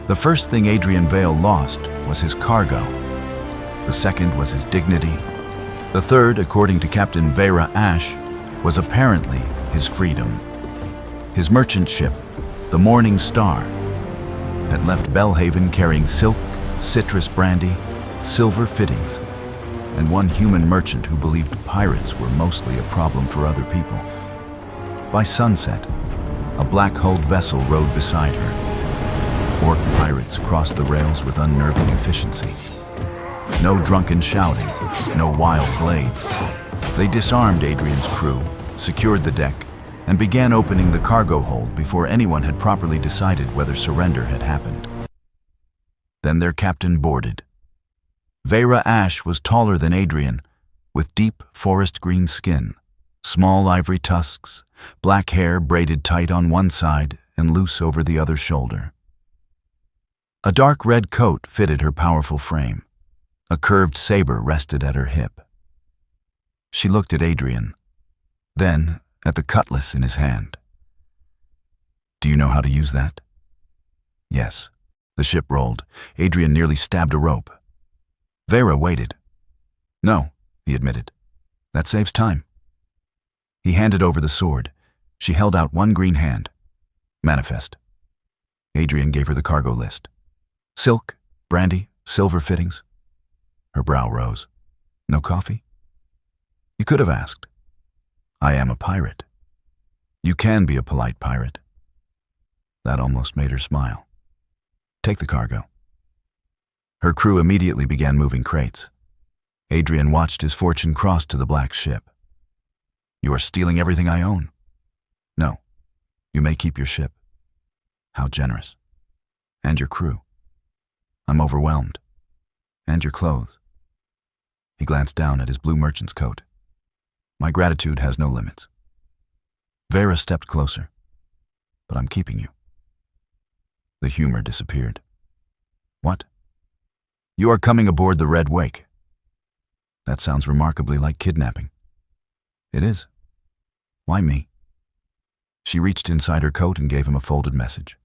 The first thing Adrian Vale lost was his cargo. The second was his dignity. The third, according to Captain Veyra Ash, was apparently his freedom. His merchant ship, the Morning Star, had left Belhaven carrying silk, citrus brandy, silver fittings, and one human merchant who believed pirates were mostly a problem for other people. By sunset, a black-hulled vessel rode beside her. Orc pirates crossed the rails with unnerving efficiency. No drunken shouting, no wild blades. They disarmed Adrian's crew, secured the deck, and began opening the cargo hold before anyone had properly decided whether surrender had happened. Then their captain boarded. Veyra Ash was taller than Adrian, with deep forest green skin, small ivory tusks, black hair braided tight on one side and loose over the other shoulder. A dark red coat fitted her powerful frame. A curved saber rested at her hip. She looked at Adrian, then at the cutlass in his hand. "Do you know how to use that?" "Yes." The ship rolled. Adrian nearly stabbed a rope. Veyra waited. "No," he admitted. "That saves time." He handed over the sword. She held out one green hand. "Manifest." Adrian gave her the cargo list. Silk, brandy, silver fittings. Her brow rose. "No coffee?" "You could have asked." "I am a pirate." "You can be a polite pirate." That almost made her smile. "Take the cargo." Her crew immediately began moving crates. Adrian watched his fortune cross to the black ship. "You are stealing everything I own." "No. You may keep your ship." "How generous." "And your crew." "I'm overwhelmed." "And your clothes." He glanced down at his blue merchant's coat. "My gratitude has no limits." Veyra stepped closer. "But I'm keeping you." The humor disappeared. "What?" "You are coming aboard the Red Wake." "That sounds remarkably like kidnapping." "It is." "Why me?" She reached inside her coat and gave him a folded message.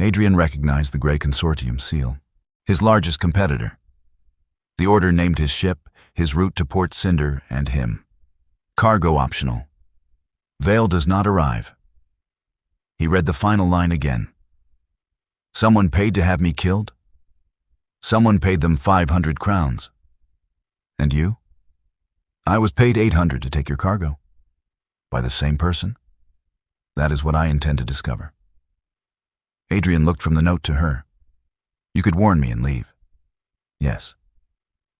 Adrian recognized the gray consortium seal, his largest competitor. The order named his ship, his route to Port Cinder, and him. Cargo optional. Vale does not arrive. He read the final line again. "Someone paid to have me killed? Someone paid them 500 crowns. And you?" "I was paid 800 to take your cargo." "By the same person?" "That is what I intend to discover." Adrian looked from the note to her. "You could warn me and leave." "Yes."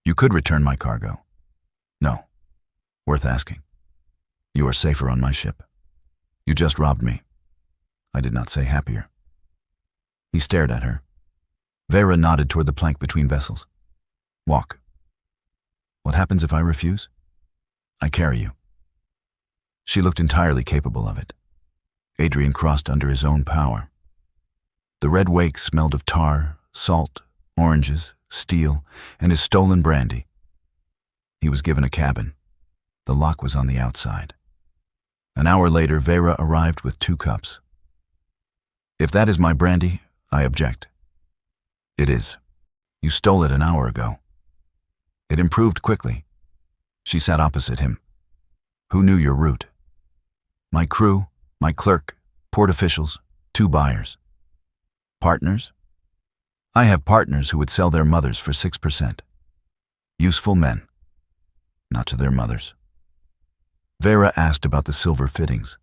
"You could return my cargo." "No." "Worth asking." "You are safer on my ship." "You just robbed me." I did not say happier. He stared at her. Veyra nodded toward the plank between vessels. "Walk." "What happens if I refuse?" "I carry you." She looked entirely capable of it. Adrian crossed under his own power. The Red Wake smelled of tar, salt, oranges, steel, and his stolen brandy. He was given a cabin. The lock was on the outside. An hour later, Veyra arrived with 2 cups. "If that is my brandy, I object." "It is. You stole it an hour ago." It improved quickly. She sat opposite him. "Who knew your route?" "My crew, my clerk, port officials, 2 buyers." "Partners?" "I have partners who would sell their mothers for 6%. Useful men. Not to their mothers." Veyra asked about the silver fittings.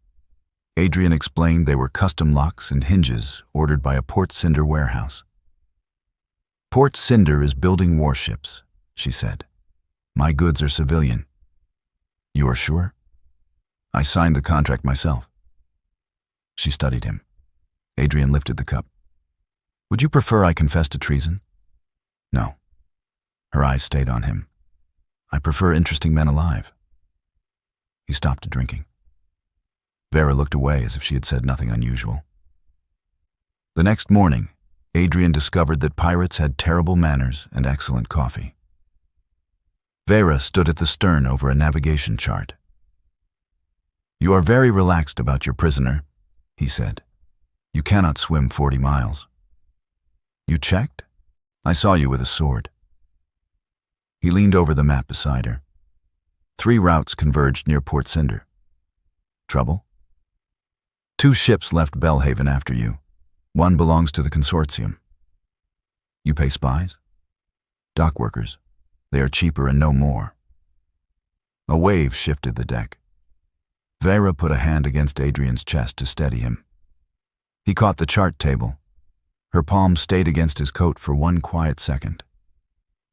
Adrian explained they were custom locks and hinges ordered by a Port Cinder warehouse. "Port Cinder is building warships," she said. "My goods are civilian." "You are sure?" "I signed the contract myself." She studied him. Adrian lifted the cup. "Would you prefer I confess to treason?" "No." Her eyes stayed on him. "I prefer interesting men alive." He stopped drinking. Veyra looked away as if she had said nothing unusual. The next morning, Adrian discovered that pirates had terrible manners and excellent coffee. Veyra stood at the stern over a navigation chart. "You are very relaxed about your prisoner," he said. "You cannot swim 40 miles. You checked? I saw you with a sword. He leaned over the map beside her. 3 routes converged near Port Cinder. Trouble? 2 ships left Belhaven after you. 1 belongs to the consortium. You pay spies? Dock workers. They are cheaper and no more. A wave shifted the deck. Veyra put a hand against Adrian's chest to steady him. He caught the chart table. Her palm stayed against his coat for 1 quiet second.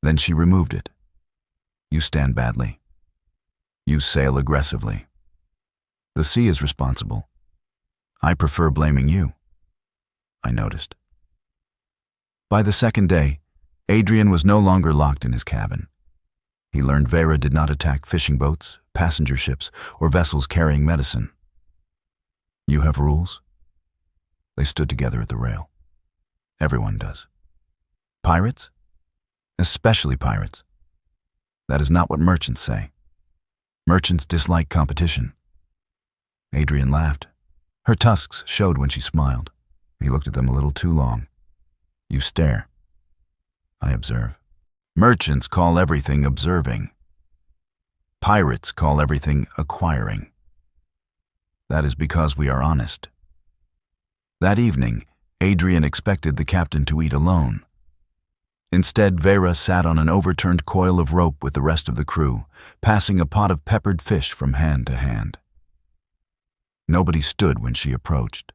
Then she removed it. You stand badly. You sail aggressively. The sea is responsible. I prefer blaming you. I noticed. By the second day, Adrian was no longer locked in his cabin. He learned Veyra did not attack fishing boats, passenger ships, or vessels carrying medicine. You have rules? They stood together at the rail. Everyone does. Pirates? Especially pirates. That is not what merchants say. Merchants dislike competition. Adrian laughed. Her tusks showed when she smiled. He looked at them a little too long. You stare. I observe. Merchants call everything observing. Pirates call everything acquiring. That is because we are honest. That evening, Adrian expected the captain to eat alone. Instead, Veyra sat on an overturned coil of rope with the rest of the crew, passing a pot of peppered fish from hand to hand. Nobody stood when she approached.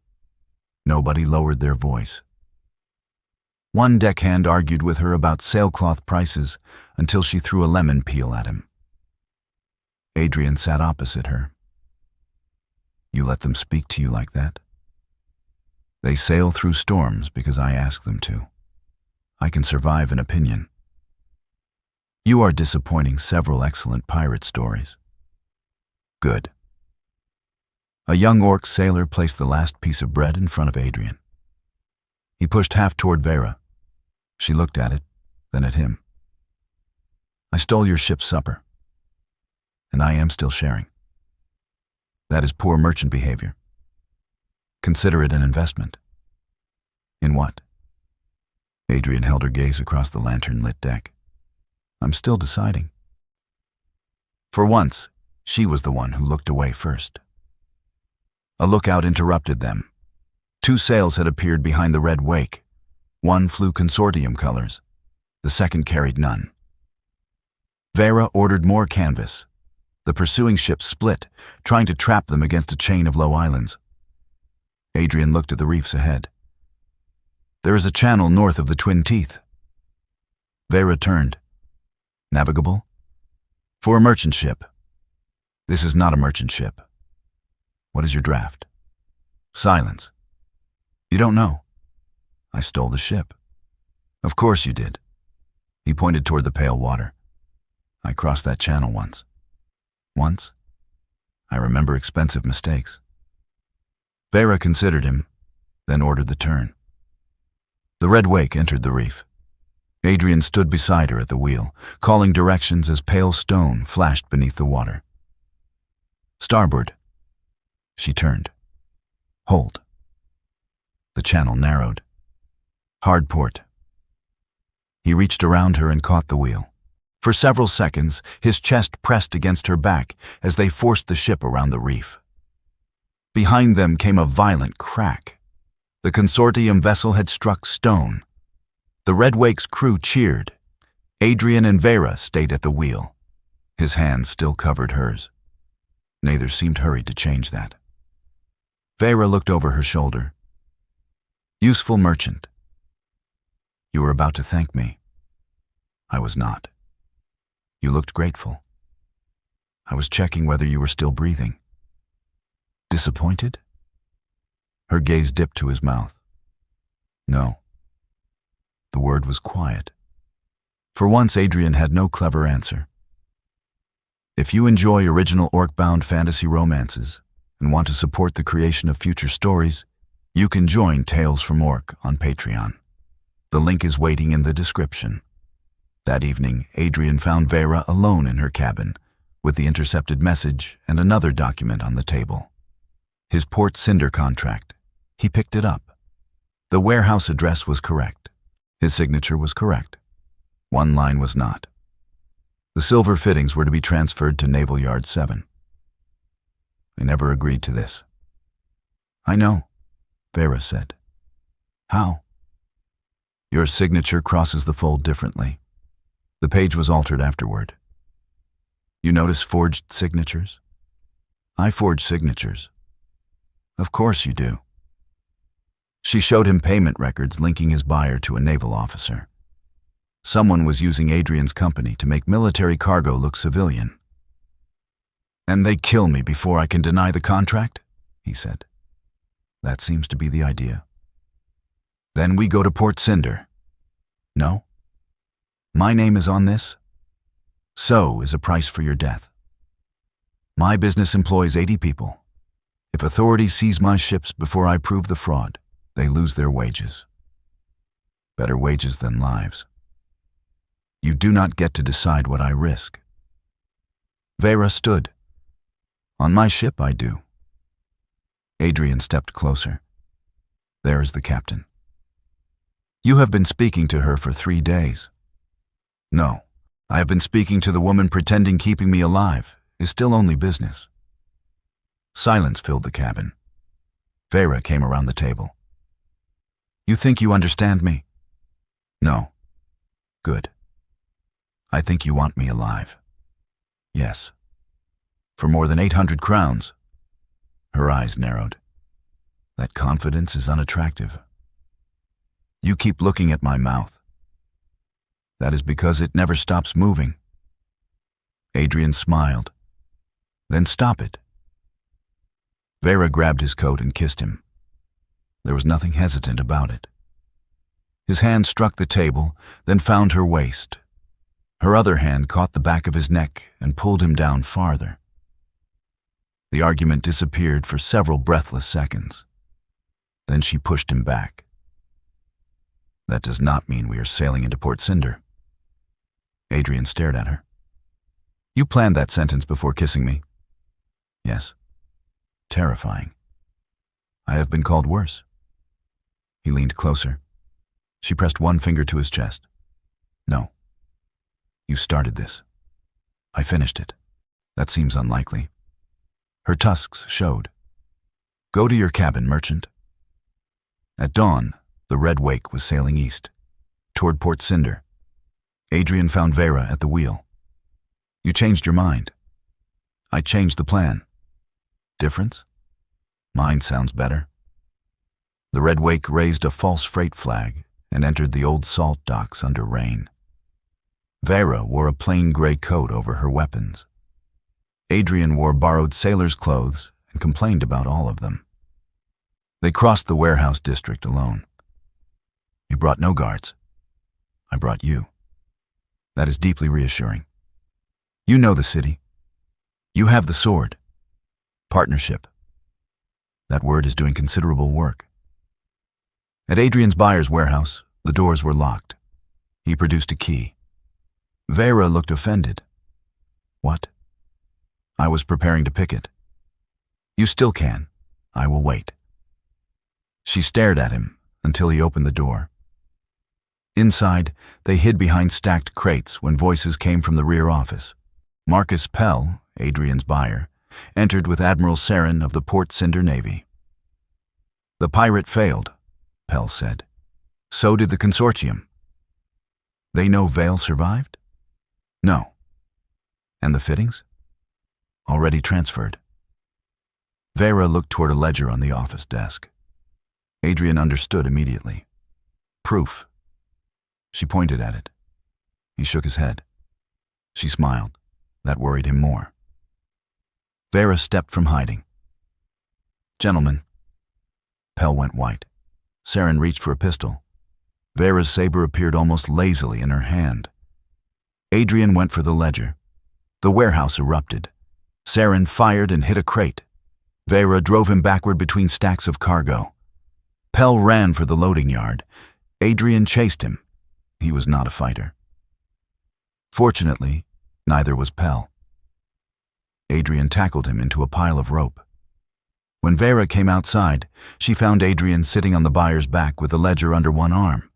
Nobody lowered their voice. One deckhand argued with her about sailcloth prices until she threw a lemon peel at him. Adrian sat opposite her. You let them speak to you like that? They sail through storms because I ask them to. I can survive an opinion. You are disappointing several excellent pirate stories. Good. A young orc sailor placed the last piece of bread in front of Adrian. He pushed half toward Veyra. She looked at it, then at him. I stole your ship's supper, and I am still sharing. That is poor merchant behavior. Consider it an investment. In what? Adrian held her gaze across the lantern-lit deck. I'm still deciding. For once, she was the one who looked away first. A lookout interrupted them. 2 sails had appeared behind the red wake. 1 flew consortium colors. The second carried none. Veyra ordered more canvas. The pursuing ships split, trying to trap them against a chain of low islands. Adrian looked at the reefs ahead. There is a channel north of the Twin Teeth. Veyra turned. Navigable? For a merchant ship. This is not a merchant ship. What is your draft? Silence. You don't know. I stole the ship. Of course you did. He pointed toward the pale water. I crossed that channel once. Once? I remember expensive mistakes. Veyra considered him, then ordered the turn. The red wake entered the reef. Adrian stood beside her at the wheel, calling directions as pale stone flashed beneath the water. Starboard. She turned. Hold. The channel narrowed. Hard port. He reached around her and caught the wheel. For several seconds, his chest pressed against her back as they forced the ship around the reef. Behind them came a violent crack. The consortium vessel had struck stone. The Red Wake's crew cheered. Adrian and Veyra stayed at the wheel. His hands still covered hers. Neither seemed hurried to change that. Veyra looked over her shoulder. Useful merchant. You were about to thank me. I was not. You looked grateful. I was checking whether you were still breathing. Disappointed? Her gaze dipped to his mouth. No. The word was quiet. For once, Adrian had no clever answer. If you enjoy original orc-bound fantasy romances and want to support the creation of future stories, you can join Tales from Orc on Patreon. The link is waiting in the description. That evening, Adrian found Veyra alone in her cabin, with the intercepted message and another document on the table. His Port Cinder contract. He picked it up. The warehouse address was correct. His signature was correct. One line was not. The silver fittings were to be transferred to Naval Yard 7. I never agreed to this. I know, Veyra said. How? Your signature crosses the fold differently. The page was altered afterward. You notice forged signatures? I forge signatures. Of course you do. She showed him payment records linking his buyer to a naval officer. Someone was using Adrian's company to make military cargo look civilian. And they kill me before I can deny the contract? He said. That seems to be the idea. Then we go to Port Cinder. No? My name is on this? So is a price for your death. My business employs 80 people. If authorities seize my ships before I prove the fraud, they lose their wages. Better wages than lives. You do not get to decide what I risk. Veyra stood. On my ship, I do. Adrian stepped closer. There is the captain. You have been speaking to her for 3 days. No, I have been speaking to the woman pretending keeping me alive is still only business. Silence filled the cabin. Veyra came around the table. You think you understand me? No. Good. I think you want me alive. Yes. For more than 800 crowns. Her eyes narrowed. That confidence is unattractive. You keep looking at my mouth. That is because it never stops moving. Adrian smiled. Then stop it. Veyra grabbed his coat and kissed him. There was nothing hesitant about it. His hand struck the table, then found her waist. Her other hand caught the back of his neck and pulled him down farther. The argument disappeared for several breathless seconds. Then she pushed him back. That does not mean we are sailing into Port Cinder. Adrian stared at her. You planned that sentence before kissing me. Yes. Terrifying. I have been called worse. He leaned closer. She pressed one finger to his chest. No. You started this. I finished it. That seems unlikely. Her tusks showed. Go to your cabin, merchant. At dawn, the Red Wake was sailing east, toward Port Cinder. Adrian found Veyra at the wheel. You changed your mind. I changed the plan. Difference? Mine sounds better. The Red Wake raised a false freight flag and entered the old salt docks under rain. Veyra wore a plain gray coat over her weapons. Adrian wore borrowed sailor's clothes and complained about all of them. They crossed the warehouse district alone. You brought no guards. I brought you. That is deeply reassuring. You know the city. You have the sword. Partnership. That word is doing considerable work. At Adrian's buyer's warehouse, the doors were locked. He produced a key. Veyra looked offended. What? I was preparing to pick it. You still can. I will wait. She stared at him until he opened the door. Inside, they hid behind stacked crates when voices came from the rear office. Marcus Pell, Adrian's buyer, entered with Admiral Saren of the Port Cinder Navy. The pirate failed, Pell said. So did the consortium. They know Vale survived? No. And the fittings? Already transferred. Veyra looked toward a ledger on the office desk. Adrian understood immediately. Proof. She pointed at it. He shook his head. She smiled. That worried him more. Veyra stepped from hiding. Gentlemen. Pell went white. Saren reached for a pistol. Veyra's saber appeared almost lazily in her hand. Adrian went for the ledger. The warehouse erupted. Saren fired and hit a crate. Veyra drove him backward between stacks of cargo. Pell ran for the loading yard. Adrian chased him. He was not a fighter. Fortunately, neither was Pell. Adrian tackled him into a pile of rope. When Veyra came outside, she found Adrian sitting on the buyer's back with the ledger under one arm.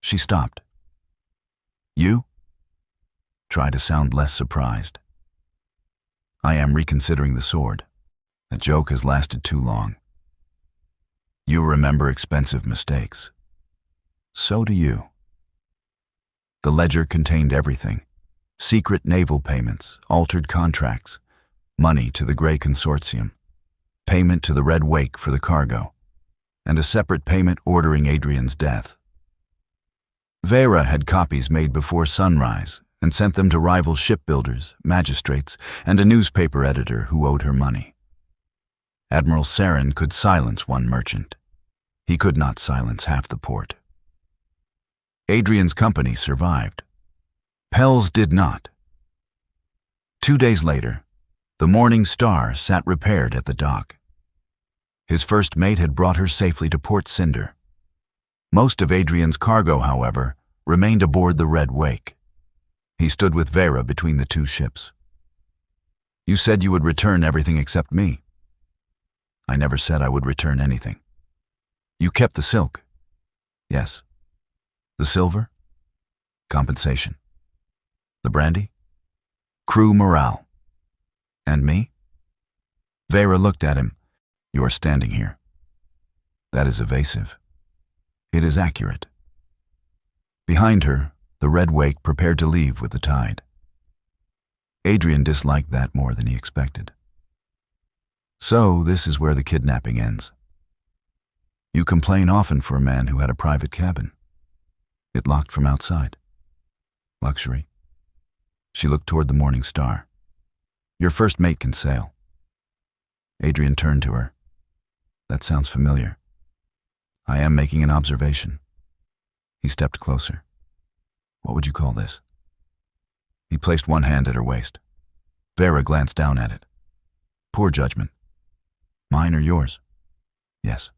She stopped. You? Try to sound less surprised. I am reconsidering the sword. That joke has lasted too long. You remember expensive mistakes. So do you. The ledger contained everything. Secret naval payments, altered contracts, money to the Grey Consortium, payment to the Red Wake for the cargo, and a separate payment ordering Adrian's death. Veyra had copies made before sunrise and sent them to rival shipbuilders, magistrates, and a newspaper editor who owed her money. Admiral Saren could silence one merchant. He could not silence half the port. Adrian's company survived. Pell's did not. 2 days later, the Morning Star sat repaired at the dock. His first mate had brought her safely to Port Cinder. Most of Adrian's cargo, however, remained aboard the Red Wake. He stood with Veyra between the two ships. You said you would return everything except me. I never said I would return anything. You kept the silk. Yes. The silver? Compensation. The brandy? Crew morale. And me? Veyra looked at him. You are standing here. That is evasive. It is accurate. Behind her, the Red Wake prepared to leave with the tide. Adrian disliked that more than he expected. So this is where the kidnapping ends. You complain often for a man who had a private cabin. It locked from outside. Luxury. She looked toward the Morning Star. Your first mate can sail. Adrian turned to her. That sounds familiar. I am making an observation. He stepped closer. What would you call this? He placed one hand at her waist. Veyra glanced down at it. Poor judgment. Mine or yours? Yes.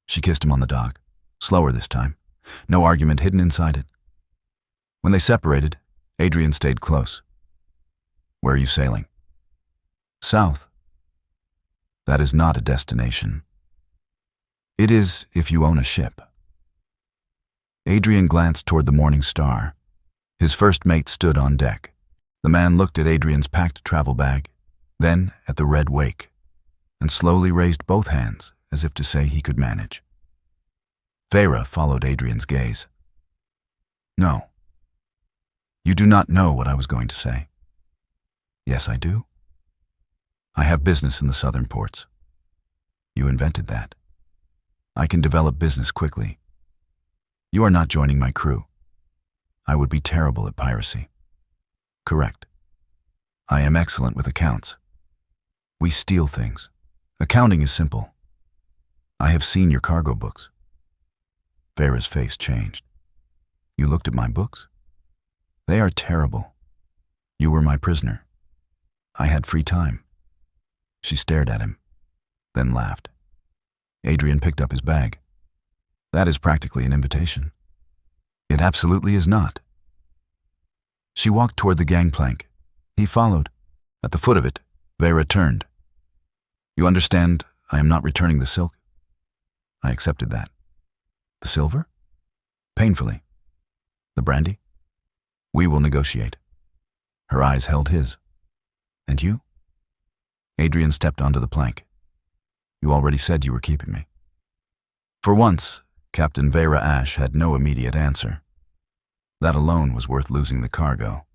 She kissed him on the dock, slower this time. No argument hidden inside it. When they separated, Adrian stayed close. Where are you sailing? South. That is not a destination. It is if you own a ship. Adrian glanced toward the Morning Star. His first mate stood on deck. The man looked at Adrian's packed travel bag, then at the Red Wake, and slowly raised both hands as if to say he could manage. Veyra followed Adrian's gaze. No. You do not know what I was going to say. Yes, I do. I have business in the southern ports. You invented that. I can develop business quickly. You are not joining my crew. I would be terrible at piracy. Correct. I am excellent with accounts. We steal things. Accounting is simple. I have seen your cargo books. Veyra's face changed. You looked at my books? They are terrible. You were my prisoner. I had free time. She stared at him, then laughed. Adrian picked up his bag. That is practically an invitation. It absolutely is not. She walked toward the gangplank. He followed. At the foot of it, Veyra turned. You understand, I am not returning the silk? I accepted that. The silver? Painfully. The brandy? We will negotiate. Her eyes held his. And you? Adrian stepped onto the plank. You already said you were keeping me. For once, Captain Veyra Ash had no immediate answer. That alone was worth losing the cargo.